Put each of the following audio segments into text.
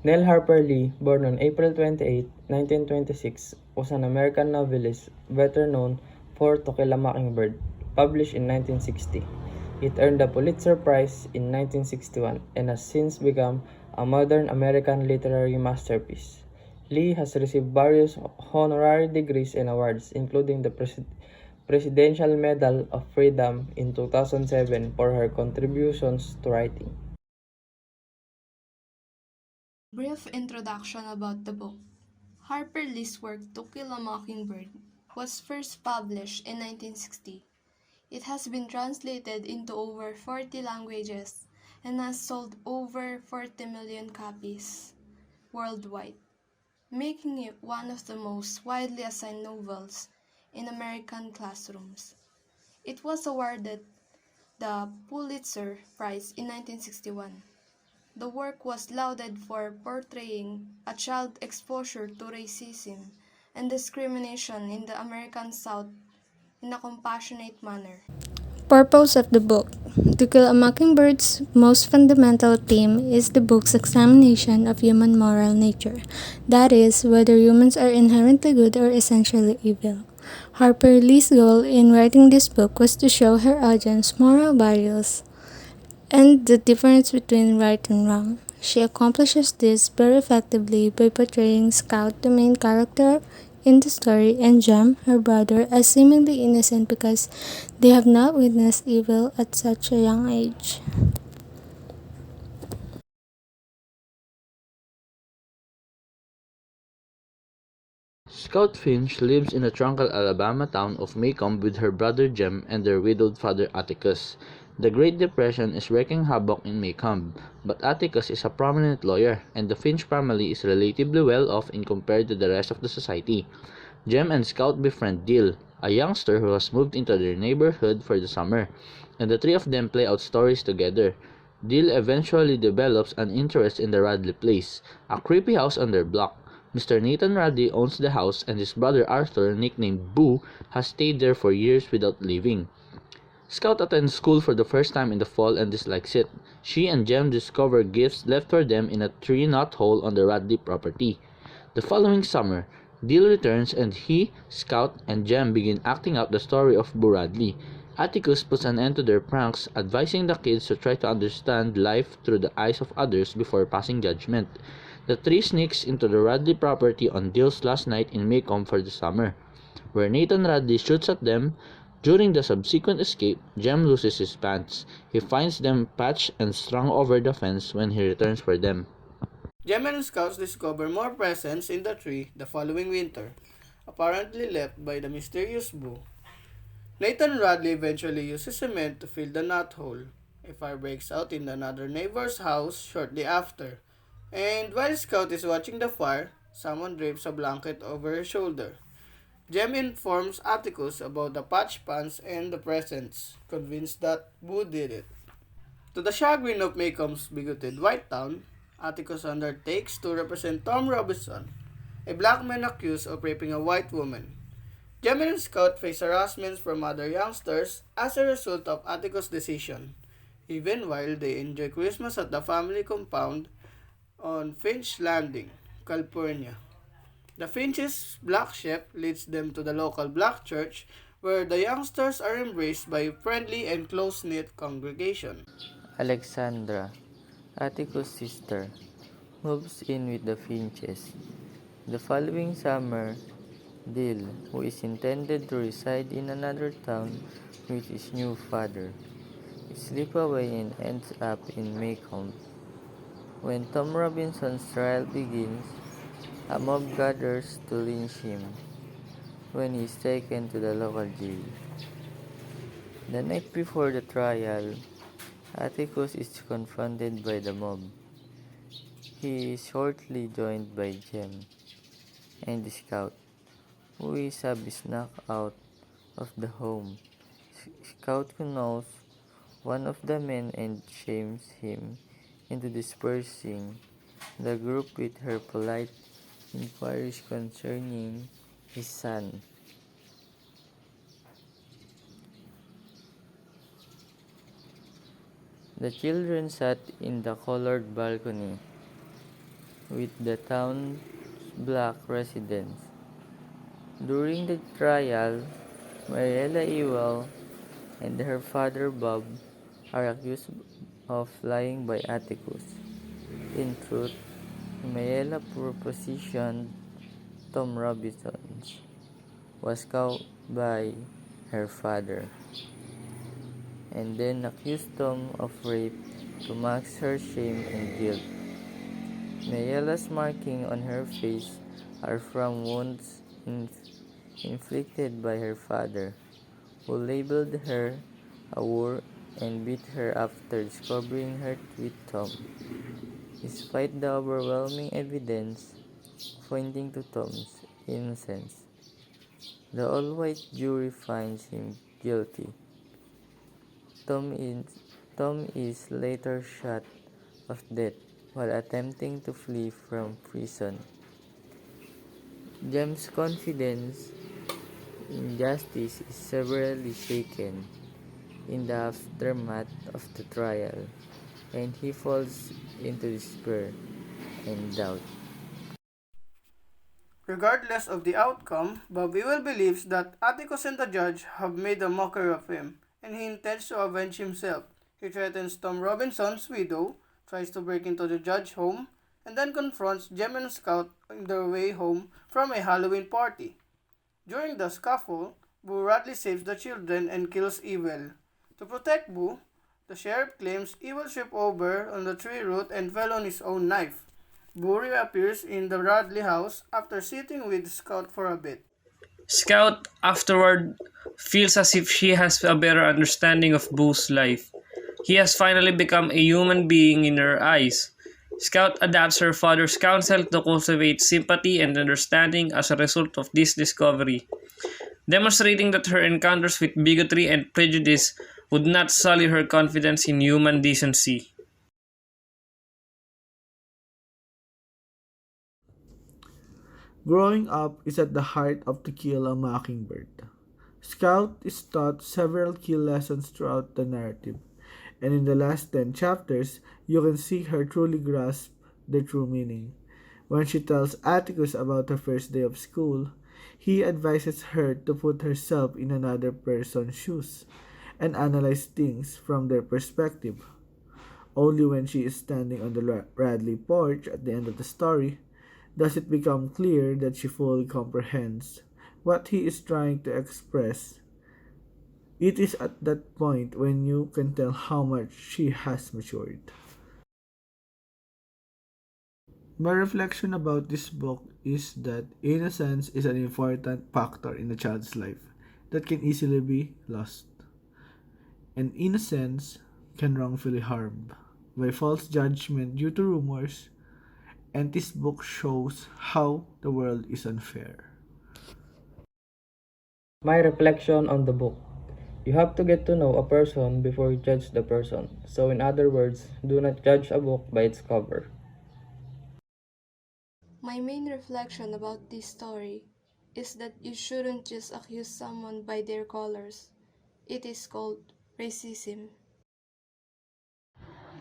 Nell Harper Lee, born on April 28, 1926, was an American novelist better known for To Kill a Mockingbird, published in 1960. It earned the Pulitzer Prize in 1961 and has since become a modern American literary masterpiece. Lee has received various honorary degrees and awards, including the Presidential Medal of Freedom in 2007 for her contributions to writing. Brief introduction about the book. Harper Lee's work To Kill a Mockingbird was first published in 1960. It has been translated into over 40 languages and has sold over 40 million copies worldwide, making it one of the most widely assigned novels in American classrooms. It was awarded the Pulitzer Prize in 1961. The work was lauded for portraying a child exposure to racism and discrimination in the American South in a compassionate manner. Purpose of the book. To Kill a Mockingbird's most fundamental theme is the book's examination of human moral nature, that is, whether humans are inherently good or essentially evil. Harper Lee's goal in writing this book was to show her audience moral values and the difference between right and wrong. She accomplishes this very effectively by portraying Scout, the main character in the story, and Jem, her brother, as seemingly innocent because they have not witnessed evil at such a young age. Scout Finch lives in the tranquil Alabama town of Macomb with her brother Jem and their widowed father Atticus. The Great Depression is wreaking havoc in Macomb, but Atticus is a prominent lawyer, and the Finch family is relatively well off in compared to the rest of the society. Jem and Scout befriend Dill, a youngster who has moved into their neighborhood for the summer, and the three of them play out stories together. Dill eventually develops an interest in the Radley place, a creepy house on their block. Mr. Nathan Radley owns the house, and his brother Arthur, nicknamed Boo, has stayed there for years without leaving. Scout attends school for the first time in the fall and dislikes it. She and Jem discover gifts left for them in a tree knot hole on the Radley property. The following summer, Dill returns and he, Scout, and Jem begin acting out the story of Boo Radley. Atticus puts an end to their pranks, advising the kids to try to understand life through the eyes of others before passing judgment. The three sneaks into the Radley property on Dill's last night in Macomb for the summer, where Nathan Radley shoots at them. During the subsequent escape, Jem loses his pants. He finds them patched and strung over the fence when he returns for them. Jem and Scouts discover more presents in the tree the following winter, apparently left by the mysterious Boo. Nathan Radley eventually uses cement to fill the knot hole. A fire breaks out in another neighbor's house shortly after, and while Scout is watching the fire, someone drapes a blanket over her shoulder. Jem informs Atticus about the patch pants and the presents, convinced that Boo did it. To the chagrin of Macomb's bigoted white town, Atticus undertakes to represent Tom Robinson, a black man accused of raping a white woman. Jem and Scout face harassment from other youngsters as a result of Atticus' decision, even while they enjoy Christmas at the family compound on Finch Landing, California. The Finch's black sheep leads them to the local black church where the youngsters are embraced by a friendly and close-knit congregation. Alexandra, Atticus' sister, moves in with the Finches. The following summer, Dill, who is intended to reside in another town with his new father, slips away and ends up in Macomb. When Tom Robinson's trial begins, a mob gathers to lynch him when he is taken to the local jail. The night before the trial, Atticus is confronted by the mob. He is shortly joined by Jem and the Scout, who is snuck out of the home. Scout knows one of the men and shames him into dispersing the group with her polite inquiries concerning his son. The children sat in the colored balcony, with the town's black residents. During the trial, Mariella Ewell and her father Bob are accused of lying by Atticus. In truth, Mariella propositioned Tom Robinson was caught by her father, and then accused Tom of rape to mask her shame and guilt. Mayella's markings on her face are from wounds inflicted by her father, who labeled her a whore and beat her after discovering her with Tom. Despite the overwhelming evidence pointing to Tom's innocence, the all-white jury finds him guilty. Tom is, Tom is later shot of death while attempting to flee from prison. Jem's confidence in justice is severely shaken in the aftermath of the trial, and he falls into despair and doubt. Regardless of the outcome, Bob Ewell believes that Atticus and the judge have made a mockery of him, and he intends to avenge himself. He threatens Tom Robinson's widow, tries to break into the judge's home, and then confronts Jem and Scout on their way home from a Halloween party. During the scuffle, Boo Radley saves the children and kills Ewell. To protect Boo, the sheriff claims Ewell tripped over on the tree root and fell on his own knife. Boo reappears in the Radley house after sitting with Scout for a bit. Scout afterward feels as if she has a better understanding of Boo's life. He has finally become a human being in her eyes. Scout adapts her father's counsel to cultivate sympathy and understanding as a result of this discovery, demonstrating that her encounters with bigotry and prejudice would not sully her confidence in human decency. Growing up is at the heart of To Kill a Mockingbird. Scout is taught several key lessons throughout the narrative, and in the last 10 chapters, you can see her truly grasp the true meaning. When she tells Atticus about her first day of school, he advises her to put herself in another person's shoes and analyze things from their perspective. Only when she is standing on the Radley porch at the end of the story does it become clear that she fully comprehends what he is trying to express. It is at that point when you can tell how much she has matured. My reflection about this book is that innocence is an important factor in a child's life that can easily be lost. And innocence can wrongfully harm by false judgment due to rumors, and this book shows how the world is unfair. My reflection on the book. You have to get to know a person before you judge the person. So in other words, do not judge a book by its cover. My main reflection about this story is that you shouldn't just accuse someone by their colors. It is called racism.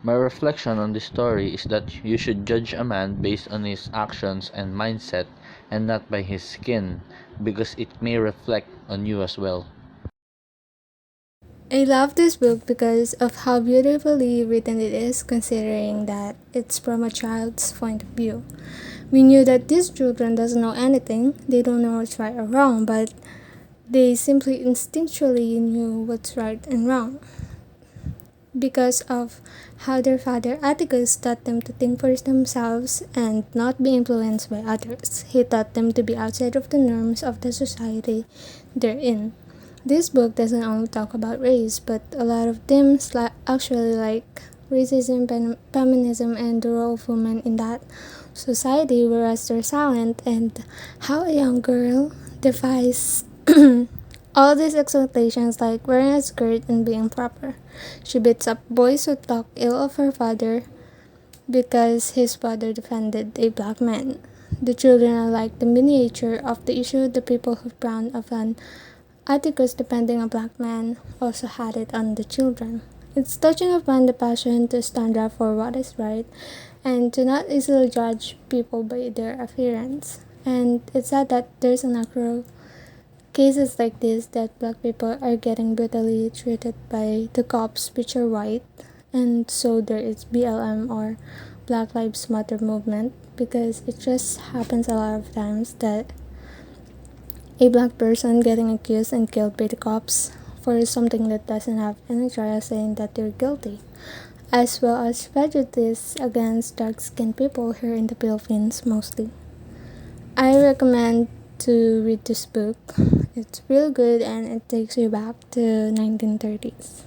My reflection on this story is that you should judge a man based on his actions and mindset and not by his skin, because it may reflect on you as well. I love this book because of how beautifully written it is, considering that it's from a child's point of view. We knew that these children doesn't know anything, they don't know what's right or wrong, but they simply instinctually knew what's right and wrong because of how their father Atticus taught them to think for themselves and not be influenced by others. He taught them to be outside of the norms of the society they're in. This book doesn't only talk about race, but a lot of themes actually like racism, feminism, and the role of women in that society, whereas they're silent, and how a young girl defies all these expectations like wearing a skirt and being proper. She beats up boys who talk ill of her father because his father defended a black man. The children are like the miniature of the issue the people who frowned upon Atticus defending a black man also had it on the children. It's touching upon the passion to stand up for what is right and to not easily judge people by their appearance. And it's sad that there's an actual cases like this that black people are getting brutally treated by the cops which are white, and so there is BLM or Black Lives Matter movement, because it just happens a lot of times that a black person getting accused and killed by the cops for something that doesn't have any trial saying that they're guilty, as well as prejudice against dark-skinned people here in the Philippines mostly. I recommend to read this book. It's real good and it takes you back to 1930s.